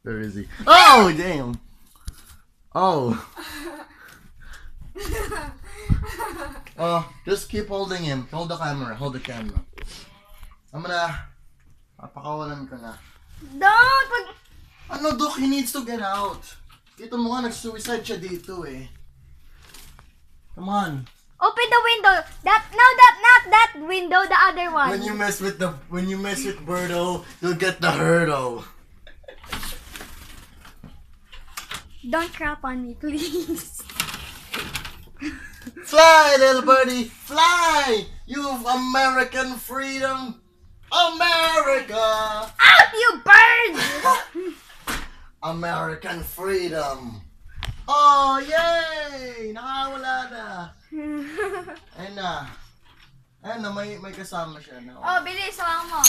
Where is he? Oh, damn. Oh. Oh, just keep holding him. Hold the camera. Hold the camera. I'm gonna... Papakawalan ko na. Don't! Ano, Doc? He needs to get out. Kita mo nga, nag-suicide siya dito eh. Come on. Open the window. Not that window, the other one. When you mess with Birdo, you'll get the hurdle. Don't crap on me, please. Fly, little birdie, fly! You've American freedom, America! Out, you bird! American freedom. Oh, yay! Nakawala na. Ayun na. Ayun na, may kasama siya na. Oh, bilis, hawakan mo.